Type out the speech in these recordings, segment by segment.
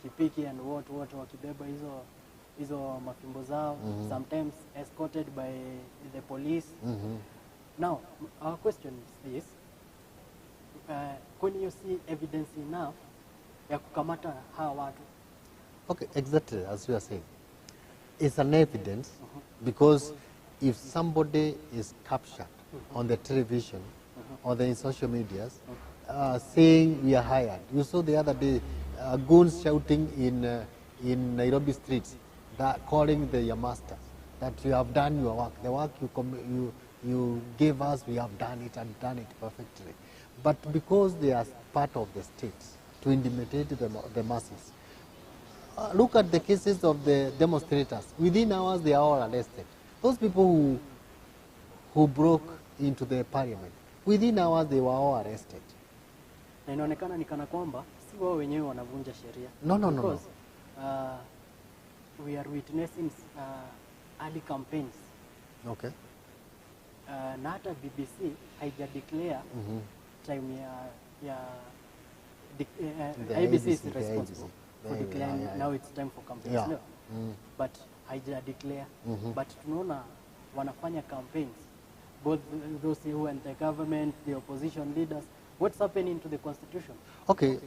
pikipiki and what wakibeba hizo mafimbo zao, sometimes escorted by the police. Now, our question is this, when you see evidence enough ya kukamata hawa watu? Okay, exactly as you are saying. It's an evidence because if somebody is captured on the television or the social medias saying we are hired. You saw the other day goons shouting in Nairobi streets, that calling the master that you have done your work. The work you gave us, we have done it and done it perfectly. But because they are part of the state to intimidate the masses. Look at the cases of the demonstrators. Within hours, they are all arrested. Those people who broke into the parliament, within hours, they were all arrested. Na inaonekana ni kana kwamba si wao wenyewe wanavunja sheria. No. Because we are witnessing early campaigns. Okay. Na hata BBC haija declare time ya IBC is responsible for declaring now it's time for campaigns. No. But haija declare. But tunaona wanafanya campaigns, both those who are in the government, the opposition leaders. What's happening to the constitution? Okay,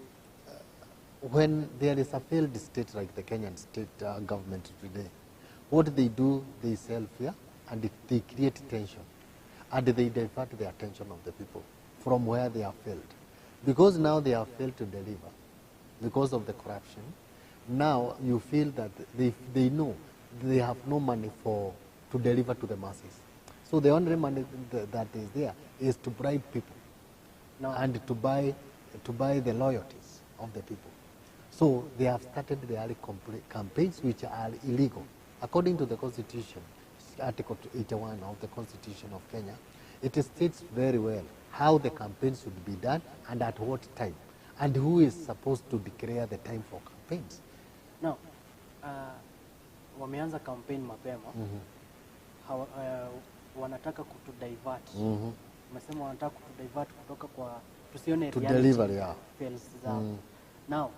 when there is a failed state like the Kenyan state government today, what they do, they sell fear and they create tension. And they divert the attention of the people from where they have failed. Because now they have failed to deliver, because of the corruption, now you feel that they know they have no money to deliver to the masses. So the only money that is there is to bribe people and to buy the loyalties of the people. So they have started the early campaigns which are illegal. According to the Constitution, Article 81 of the Constitution of Kenya, it states very well how the campaigns should be done and at what time, and who is supposed to declare the time for campaigns. Now, wameanza campaign mapema, wanataka kutudivert. Wamesema wanataka kutudivert kutoka kwa tusione reality fails zao. Now,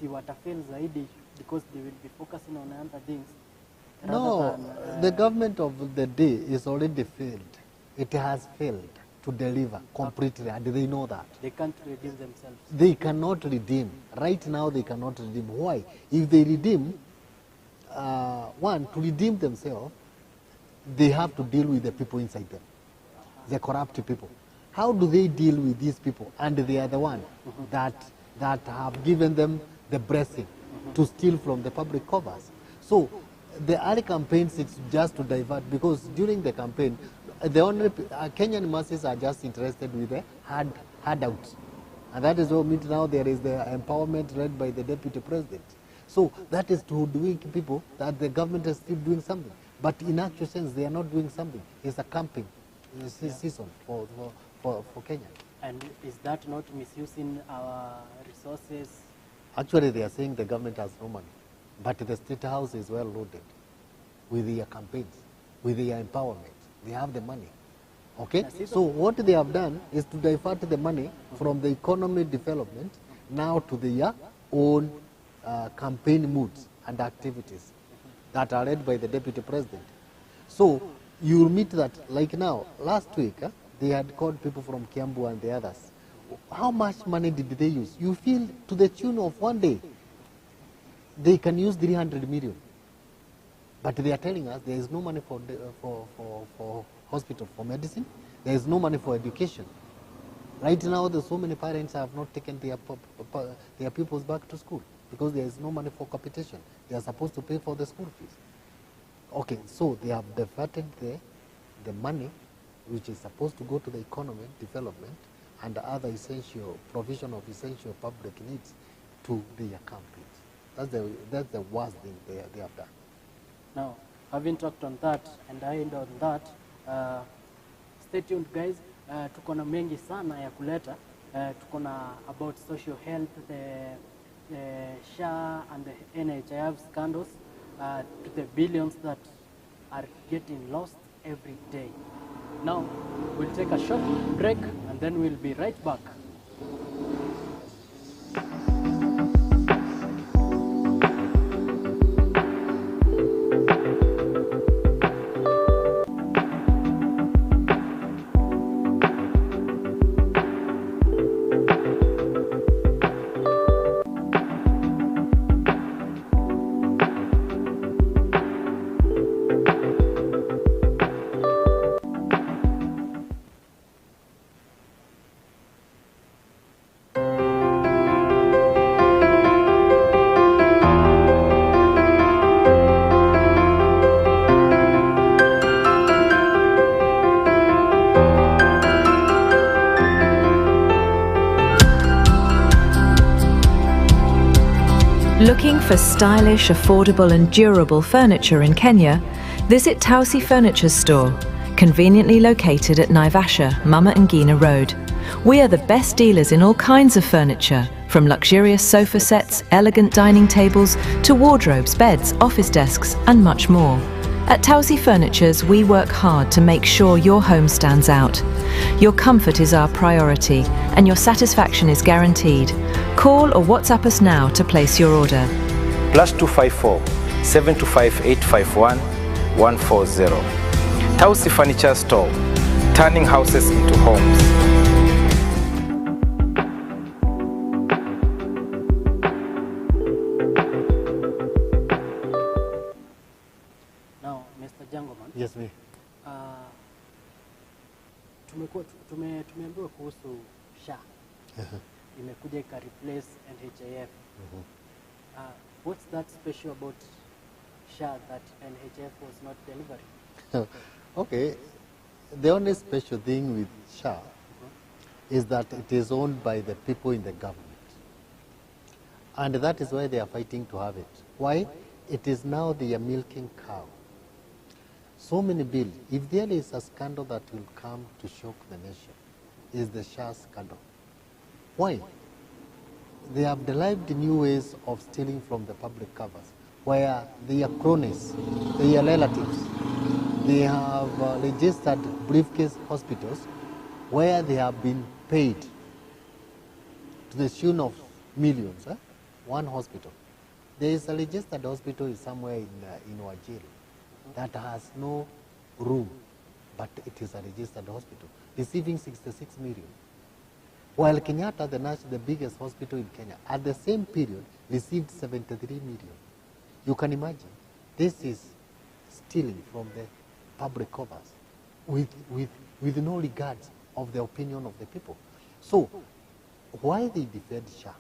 si watafail zaidi because they will be focusing on other things. No, the government of the day is already failed. It has failed to deliver completely, and they know that. They can't redeem themselves. They cannot redeem. Right now, they cannot redeem. Why? If they redeem, to redeem themselves, they have to deal with the people inside them, the corrupt people. How do they deal with these people? And they are the one that have given them the blessing to steal from the public coffers. So the early campaigns, it's just to divert, because during the campaign, the only Kenyan masses are just interested with the handouts. And that is what means now there is the empowerment led by the deputy president. So that is to doing people that the government is still doing something. But in actual sense, they are not doing something. It's a camping season for Kenya. And is that not misusing our resources? Actually, they are saying the government has no money. But the State House is well loaded with their campaigns, with their empowerment. They have the money. Okay? So what they have done is to divert the money from the economy development now to their own campaign moods and activities that are led by the deputy president. So you will meet that, like now, last week, they had called people from Kiambu and the others. How much money did they use? You feel to the tune of one day, they can use 300 million. But they are telling us there is no money for hospital, for medicine. There is no money for education. Right now, there's so many parents have not taken their pupils back to school because there is no money for capitation. They are supposed to pay for the school fees. Okay, so they have diverted the money which is supposed to go to the economy development and the other essential provision of essential public needs to their campaigns. That's the worst thing they have done. Now, having talked on that and I end on that, stay tuned guys. Tuko na mengi sana ya kuleta. Tuko na about social health, the SHA and the NHIF scandals, to the billions that are getting lost every day. Now, we'll take a short break and then we'll be right back. Looking for stylish, affordable and durable furniture in Kenya? Visit Tausi Furniture's store, conveniently located at Naivasha, Mama Ngina Road. We are the best dealers in all kinds of furniture, from luxurious sofa sets, elegant dining tables, to wardrobes, beds, office desks and much more. At Tausi Furnitures, we work hard to make sure your home stands out. Your comfort is our priority and your satisfaction is guaranteed. Call or WhatsApp us now to place your order. +254 725 851 140. Tausi Furniture Store, turning houses into homes. Now, Mr. Jangoman. Yes, me. Tumeambiwa kuhusu SHA. Imekuja ika replace NHIF. What's that special about SHA that NHIF was not delivering? Okay, the only special thing with SHA is that it is owned by the people in the government. And that is why they are fighting to have it. Why? It is now they are milking cow. So many bills. If there is a scandal that will come to shock the nation, is the SHA scandal. Why? They have developed new ways of stealing from the public covers, where their cronies, their relatives, they have registered briefcase hospitals where they have been paid to the tune of millions. One hospital. There is a registered hospital somewhere in Wajiri that has no room, but it is a registered hospital, receiving 66 million. While Kenyatta, the biggest hospital in Kenya, at the same period, received 73 million. You can imagine, this is stealing from the public covers with no regards of the opinion of the people. So, why they defend SHA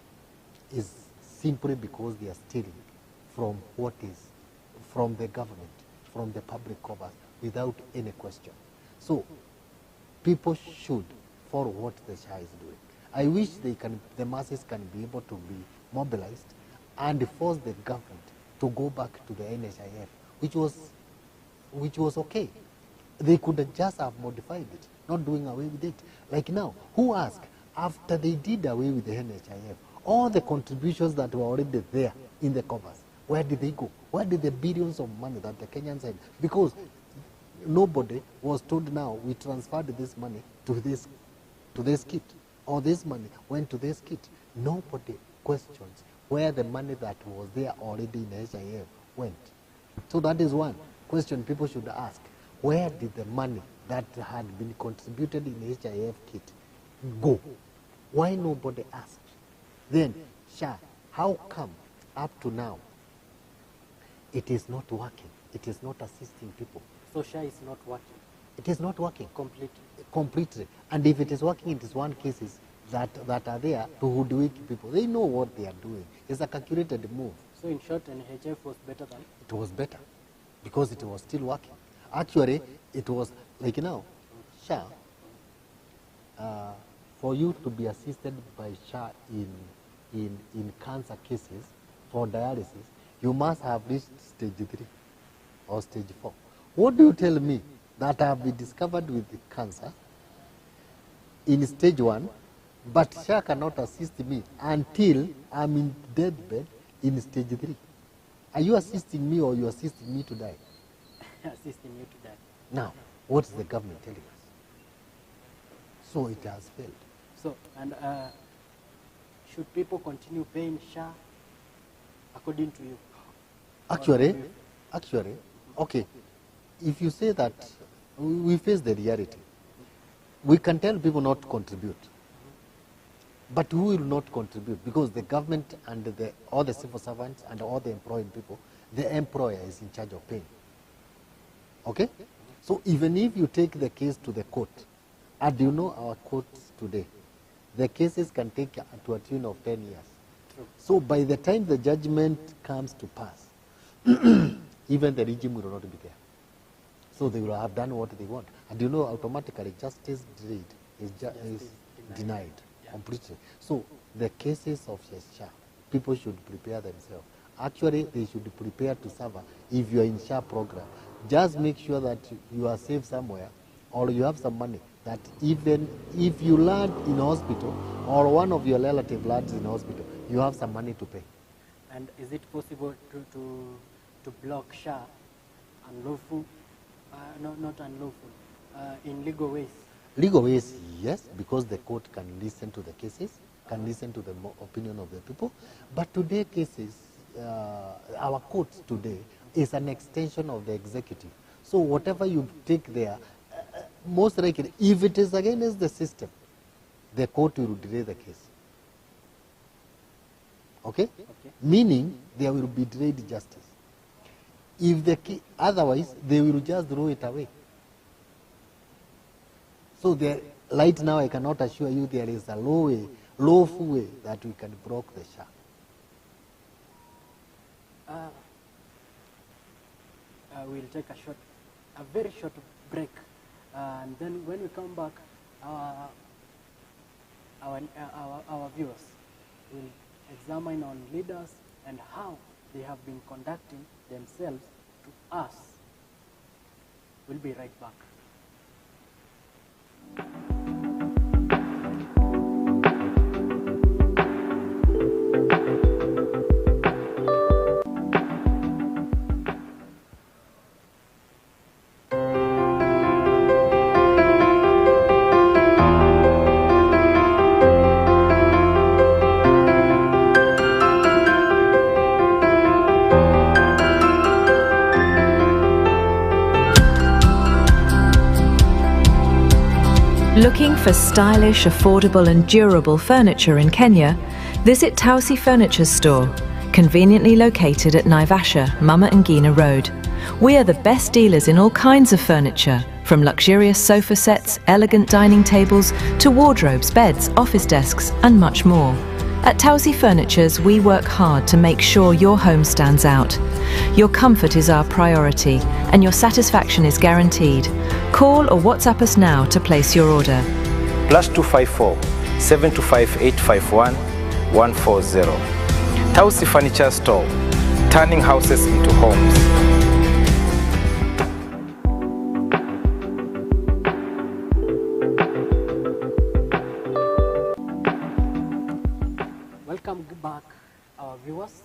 is simply because they are stealing from what is from the government, from the public covers, without any question. So, people should follow what the SHA is doing. I wish the masses can be able to be mobilized and force the government to go back to the NHIF, which was okay. They could just have modified it, not doing away with it. Like now, who asked, after they did away with the NHIF, all the contributions that were already there in the covers, where did they go? Where did the billions of money that the Kenyans had? Because nobody was told now, we transferred this money to this kit, or this money went to this kit. Nobody questions where the money that was there already in NHIF went. So that is one question people should ask. Where did the money that had been contributed in the NHIF kit go? Why nobody asked? Then, SHA, how come up to now it is not working? It is not assisting people. So SHA is not working? It is not working. Completely? Completely. And if it is working, it is one cases that are there to hoodwink people. They know what they are doing. It's a calculated move. So in short, NHIF was better than? It was better because it was still working. Actually, it was like now, SHA, for you to be assisted by SHA in cancer cases for dialysis, you must have reached stage 3 or stage 4. What do you tell me that I have been discovered with the cancer in stage 1, but SHA cannot assist me until I'm in deathbed in stage 3? Are you assisting me or you assisting me to die? Assisting you to die. Now, what is the government telling us? So it has failed. So, and should people continue paying SHA according to you? Actually, okay, if you say that we face the reality, we can tell people not to contribute. But who will not contribute? Because the government and all the civil servants and all the employed people, the employer is in charge of paying. Okay? So even if you take the case to the court, and you know our courts today, the cases can take to a tune of 10 years. True. So by the time the judgment comes to pass, even the regime will not be there. So they will have done what they want. And you know, automatically justice is denied completely. So the cases of SHA people should prepare themselves. Actually, they should prepare to suffer if you are in SHA program. Just make sure that you are safe somewhere or you have some money that even if you land in hospital or one of your relative lands in hospital, you have some money to pay. And is it possible to block SHA unlawful, not unlawful, in legal ways? Legal ways, yes, because the court can listen to the cases, can listen to the opinion of the people. But today cases, our courts today is an extension of the executive. So whatever you take there, most likely, if it is against the system, the court will delay the case. Okay? Meaning there will be delayed justice. If the otherwise, they will just throw it away. So right now, I cannot assure you there is a lawful way that we can block the SHA. We'll take a very short break, and then when we come back, our viewers will examine on leaders and how they have been conducting themselves to us. We'll be right back. Looking for stylish, affordable and durable furniture in Kenya? Visit Tausi Furniture's store, conveniently located at Naivasha, Mama Ngina Road. We are the best dealers in all kinds of furniture, from luxurious sofa sets, elegant dining tables, to wardrobes, beds, office desks and much more. At Tausi Furnitures, we work hard to make sure your home stands out. Your comfort is our priority and your satisfaction is guaranteed. Call or WhatsApp us now to place your order. +254 725 851 140. Tausi Furniture Store, turning houses into homes. Welcome back our viewers.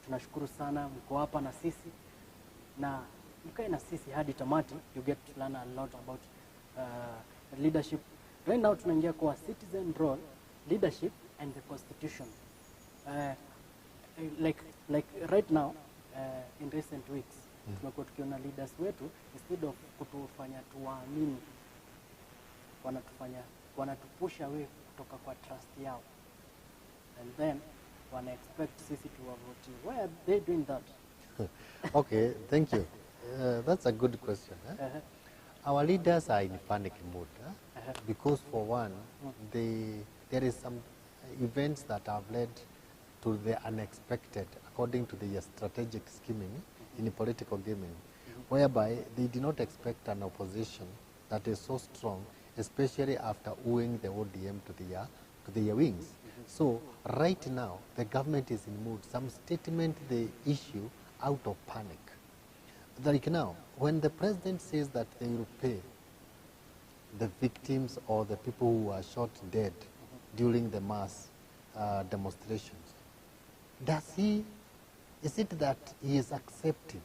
Tunashukuru sana mko hapa na sisi, na mkae na sisi hadi tamati. You get to learn a lot about leadership. Right now tunaingia kwa citizen role, leadership and the constitution. Like right now in recent weeks tumekuwa tukiona leaders wetu, instead of kutufanya tuwaamini, wanatupusha away kutoka kwa trust yao, and then wana expect sisi tuwavote. Why are they doing that? Okay, thank you. That's a good question. Our leaders are in panic mode because, for one, there is some events that have led to the unexpected, according to the strategic scheming in the political gaming, whereby they did not expect an opposition that is so strong, especially after owing the ODM to their wings. So right now, the government is in mood. Some statement they issue out of panic. Like now, when the president says that they will pay the victims or the people who were shot dead during the mass demonstrations, is it that he is accepting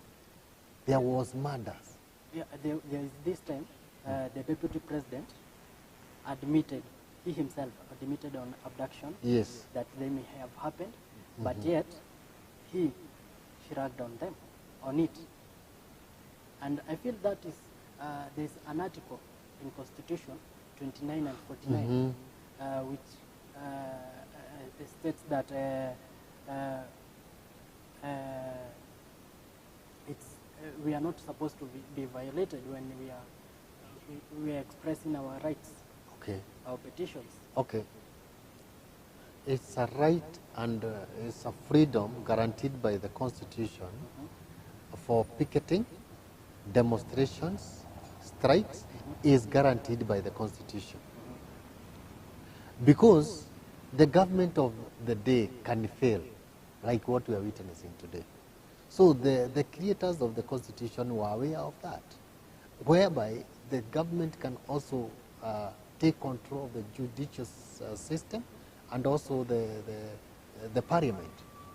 there was murders? Yeah, there is this time, the deputy president admitted, he himself admitted on abduction, yes, that they may have happened, but yet he shrugged on them, on it. And I feel that is, there's an article in Constitution 29 and 49, which states that we are not supposed to be violated when we are expressing our rights, our petitions. Okay. It's a right and it's a freedom guaranteed by the Constitution for picketing, demonstrations, strikes is guaranteed by the Constitution. Because the government of the day can fail, like what we are witnessing today. So the creators of the Constitution were aware of that, whereby the government can also take control of the judicial system and also the parliament,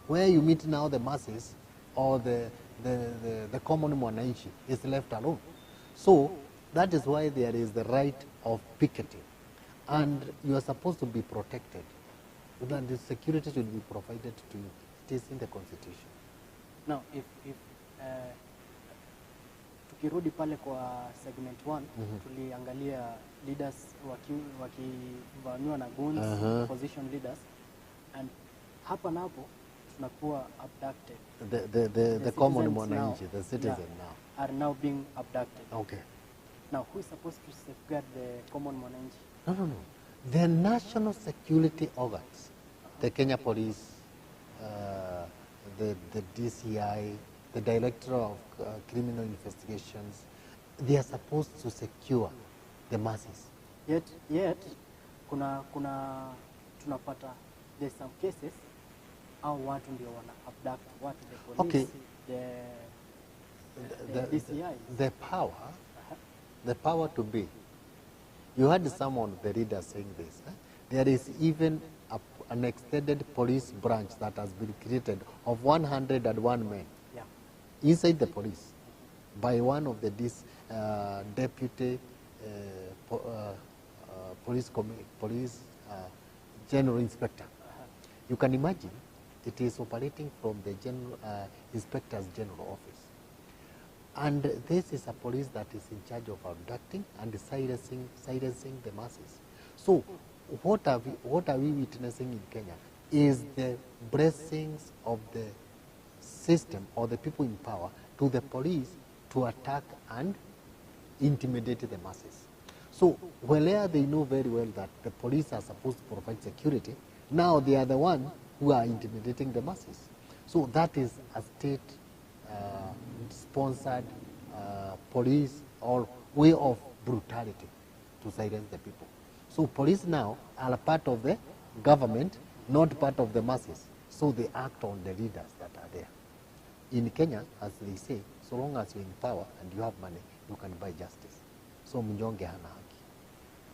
where you meet now the masses or the common mwananchi is left alone. So that is why there is the right of picketing, and you are supposed to be protected. And the security should be provided to you. It is in the Constitution. Now, if tukirudi pale kwa segment 1, tuliangalia leaders wakivamiwa na goons, opposition leaders, and hapa napo tunakuwa abducted. The common mwananchi, the citizen now, are now being abducted. Okay. Now, who is supposed to safeguard the common mwananchi? No. The national security organs, the Kenya Police, the DCI, the Director of Criminal Investigations, they are supposed to secure the masses. Yet kuna tunapata there's some cases au watu ndio wana abduct watu, the police, the DCI. The power to be. You heard someone, the reader, saying this. There is even an extended police branch that has been created of 101 men inside the police by one of the deputy police general inspector. You can imagine it is operating from the general inspector's general office. And this is a police that is in charge of abducting and silencing the masses. So what are we witnessing in Kenya is the blessings of the system or the people in power to the police to attack and intimidate the masses. So where they know very well that the police are supposed to provide security, now they are the ones who are intimidating the masses. So that is a state sponsored police or way of brutality to silence the people. So police now are a part of the government, not part of the masses. So they act on the leaders that are there. In Kenya, as they say, so long as you're in power and you have money, you can buy justice. So mnyonge hana haki.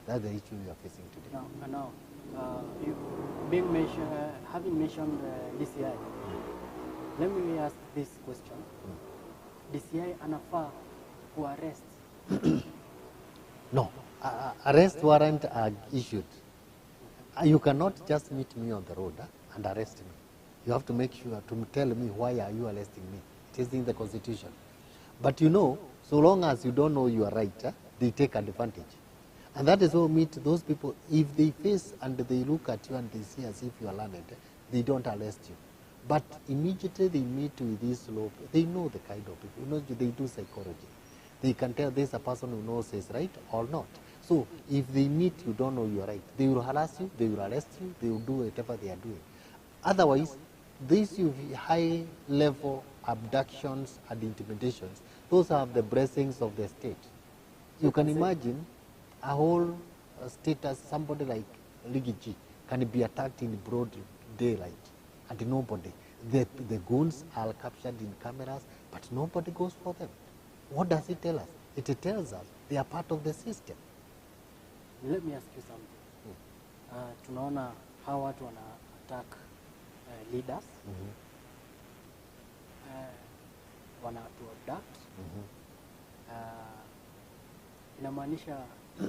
That's the issue we are facing today. Now, you having mentioned DCI, let me ask this question. DCI anafaa to arrest? No. Arrest warrant are issued. You cannot just meet me on the road and arrest me. You have to make sure to tell me why are you arresting me. It is in the Constitution. But you know, so long as you don't know you are right, they take advantage. And that is what meet those people. If they face and they look at you and they see as if you are learned, they don't arrest you. But immediately they meet with this law, they know the kind of people. You know, they do psychology. They can tell this a person who knows is right or not. So if they meet you don't know you are right, they will harass you, they will arrest you, they will do whatever they are doing. Otherwise, these high level abductions and intimidations, those are the blessings of the state. You can imagine a whole state as somebody like Ligiji can be attacked in broad daylight and nobody. The goons are captured in cameras, but nobody goes for them. What does it tell us? It tells us they are part of the system. Let me ask you something. Tunaona how watu wana attack leaders, wana to abduct. Inamaanisha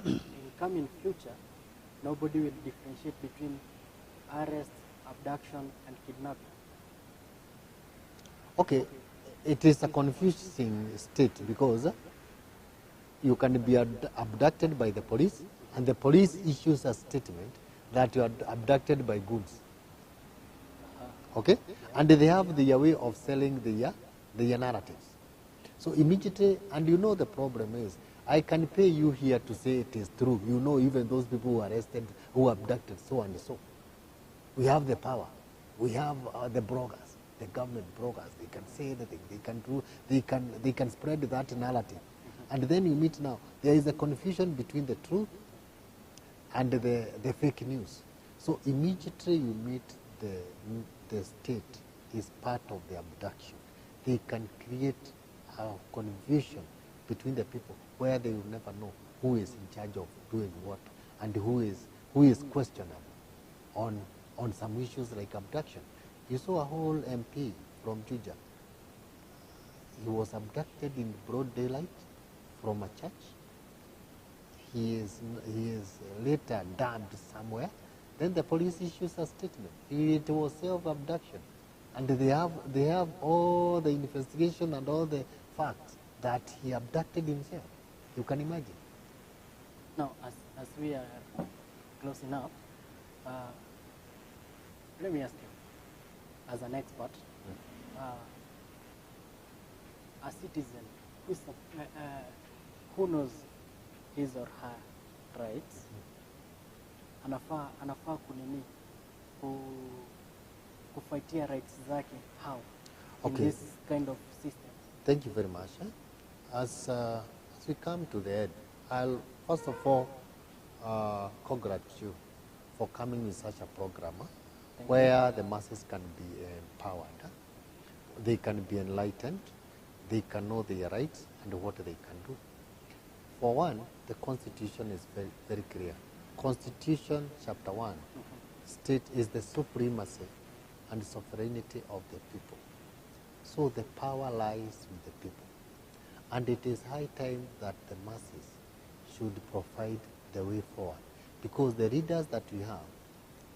in coming future, nobody will differentiate between arrest, abduction, and kidnapping. Okay, it is a confusing state because you can be abducted by the police and the police issues a statement that you are abducted by goons. Okay? And they have their way of selling their narratives. So immediately, and you know the problem is, I can pay you here to say it is true. You know even those people who arrested, who abducted, so and so. We have the power. We have the bloggers, the government bloggers. They can say anything. They can do. They can spread that narrative. And then you meet now. There is a confusion between the truth and the fake news. So immediately you meet the state is part of the abduction, they can create a confusion between the people where they will never know who is in charge of doing what and who is questionable on some issues like abduction. You saw a whole MP from Juja. He was abducted in broad daylight from a church. He is later dubbed somewhere. Then the police issues a statement. It was self-abduction, and they have all the investigation and all the facts that he abducted himself. You can imagine. Now, as we are closing up, let me ask you, as an expert, a citizen who knows his or her rights, anafaa kunini kufaitia rights zake how in this kind of system? Thank you very much. As we come to the end, I'll first of all congratulate you for coming with such a program where the masses can be empowered, they can be enlightened, they can know their rights and what they can do. For one, the Constitution is very, very clear. Constitution chapter 1 state is the supremacy and sovereignty of the people. So the power lies with the people. And it is high time that the masses should provide the way forward. Because the leaders that we have,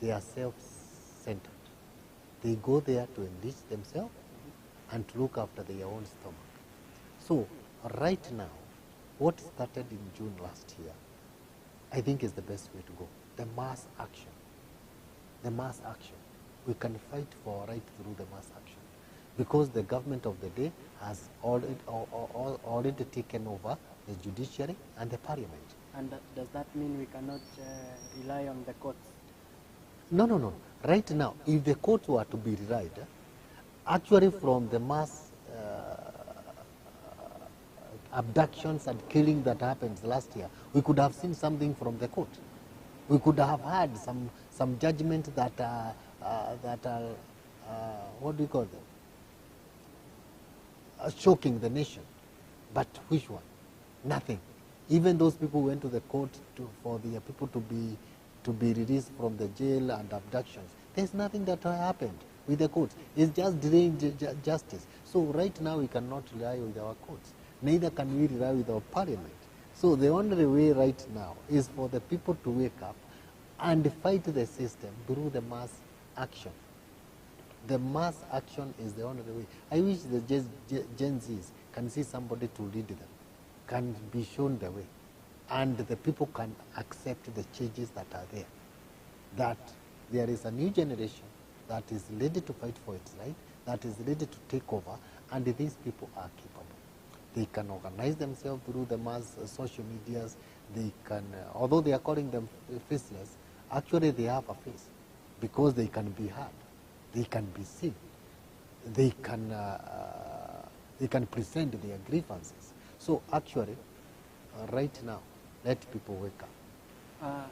they are self-centered. They go there to enrich themselves and to look after their own stomach. So right now, what started in June last year, I think is the best way to go. The mass action. The mass action. We can fight for our right through the mass action. Because the government of the day has already taken over the judiciary and the parliament. And does that mean we cannot rely on the courts? No. Right now, if the courts were to be relied, actually from the mass abductions and killing that happened last year, we could have seen something from the court. We could have had some judgment that are what do you call them? Shocking the nation. But which one? Nothing. Even those people who went to the court for the people to be released from the jail and abductions. There's nothing that happened with the courts. It's just delaying justice. So right now we cannot rely on our courts. Neither can we rely with our parliament. So the only way right now is for the people to wake up and fight the system through the mass action. The mass action is the only way. I wish the Gen Zs can see somebody to lead them, can be shown the way, and the people can accept the changes that are there. That there is a new generation that is ready to fight for its right, that is ready to take over, and these people are capable. They can organize themselves through the mass social medias. They can, although they are calling them faceless, actually they have a face because they can be heard, they can be seen, they can present their grievances. So actually, right now, let people wake up.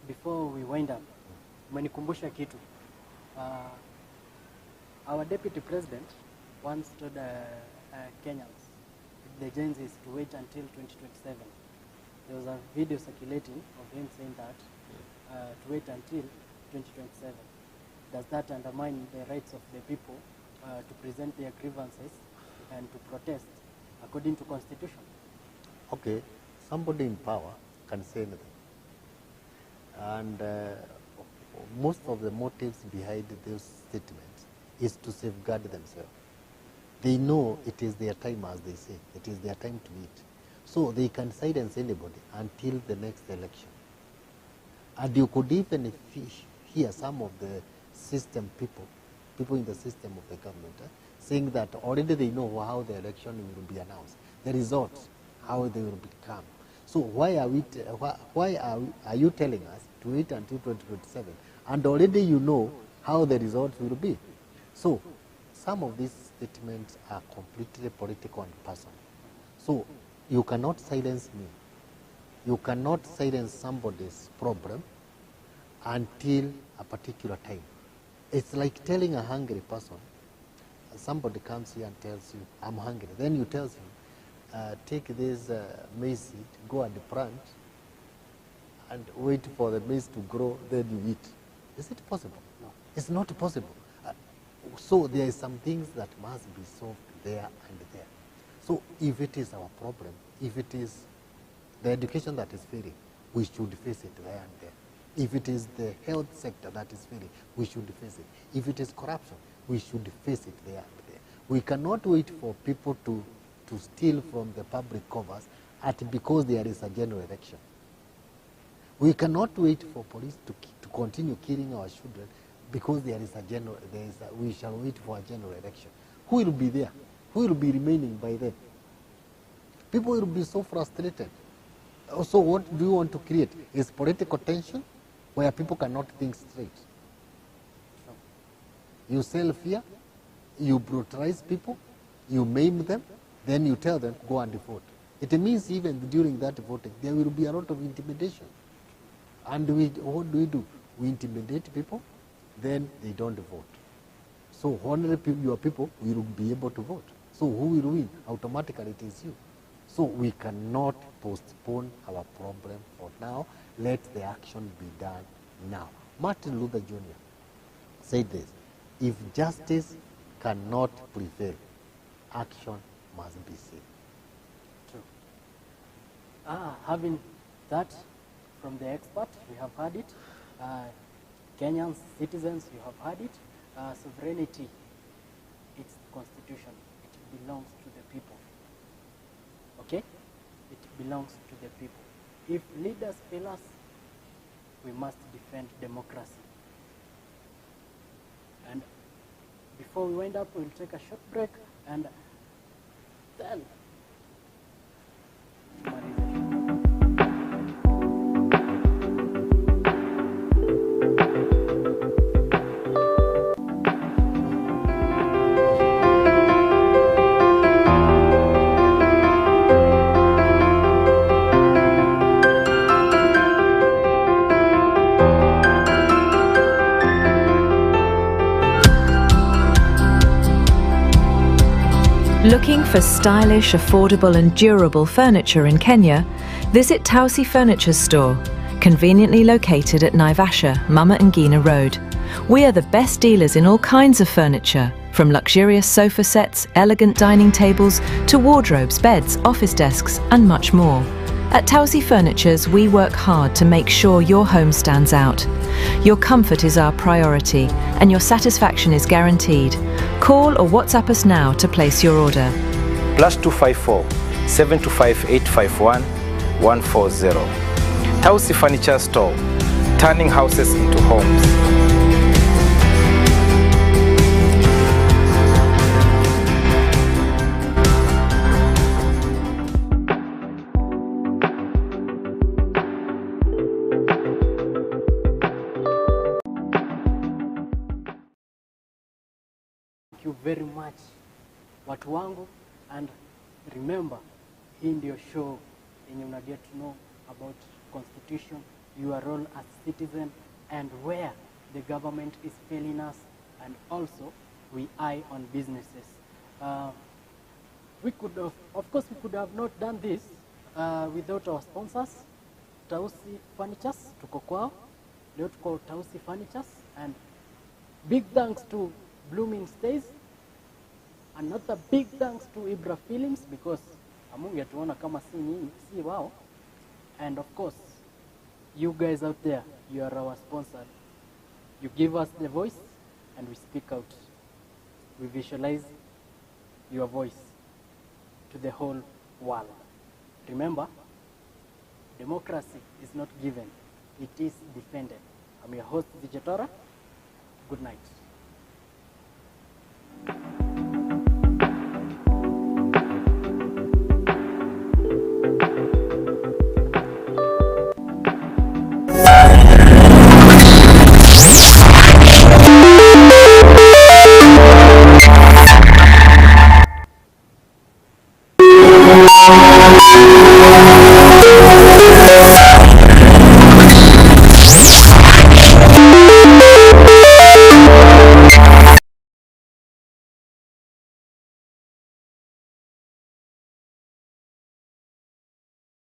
Before we wind up, umenikumbusha kitu. Our deputy president once told Kenyans, the Gen Zs, to wait until 2027. There was a video circulating of him saying that to wait until 2027. Does that undermine the rights of the people to present their grievances and to protest according to Constitution? Okay, Somebody in power can say anything. And most of the motives behind those statements is to safeguard themselves. They know it is their time, as they say. It is their time to eat. So they can silence anybody until the next election. And you could even hear some of the system people in the system of the government, saying that already they know how the election will be announced, the results, how they will become. So why are you telling us to wait until 2027? And already you know how the results will be. So some of these statements are completely political and personal. So you cannot silence me. You cannot silence somebody's problem until a particular time. It's like telling a hungry person, somebody comes here and tells you, I'm hungry. Then you tell him, take this maize seed, go and plant, and wait for the maize to grow, then you eat. Is it possible? No. It's not possible. So there are some things that must be solved there and there. So if it is our problem, if it is the education that is failing, we should face it there and there. If it is the health sector that is failing, we should face it. If it is corruption, we should face it there and there. We cannot wait for people to steal from the public covers because there is a general election. We cannot wait for police to continue killing our children because we shall wait for a general election. Who will be there? Who will be remaining by then? People will be so frustrated. So what do you want to create? Is political tension where people cannot think straight. You sell fear, you brutalize people, you maim them, then you tell them, go and vote. It means even during that voting, there will be a lot of intimidation. And what do? We intimidate people, then they don't vote. So only your people will be able to vote. So who will win? Automatically it is you. So we cannot postpone our problem for now. Let the action be done now. Martin Luther Jr. said this, if justice cannot prevail, action must be seen. True. Having that from the expert, we have heard it. Kenyans, citizens, you have heard it. Sovereignty, it's the constitution. It belongs to the people. Okay? It belongs to the people. If leaders fail us, we must defend democracy. And before we wind up, we'll take a short break and then Looking for stylish, affordable and durable furniture in Kenya? Visit Tausi Furniture's store, conveniently located at Naivasha, Mama Ngina Road. We are the best dealers in all kinds of furniture, from luxurious sofa sets, elegant dining tables, to wardrobes, beds, office desks and much more. At Tausi Furniture's, we work hard to make sure your home stands out. Your comfort is our priority and your satisfaction is guaranteed. Call or WhatsApp us now to place your order. +254 725 851 140. Tausi Furniture Store, turning houses into homes. Thank you very much watu wangu, and remember, hii ndio show yenye una get to know about constitution, your role as citizen, and where the government is failing us, and also we eye on businesses. We could have, of course, we could have not done this without our sponsors, Tausi Furnitures, tuko kwao. Leo tuko Tausi Furnitures, and big thanks to Blooming Stays. Another big thanks to Ibra Films, because amungetuona kama si nini, si wao. And of course, you guys out there, you are our sponsor. You give us the voice and we speak out. We visualize your voice to the whole world. Remember, democracy is not given, it is defended. I'm your host, Zijetora. Good night.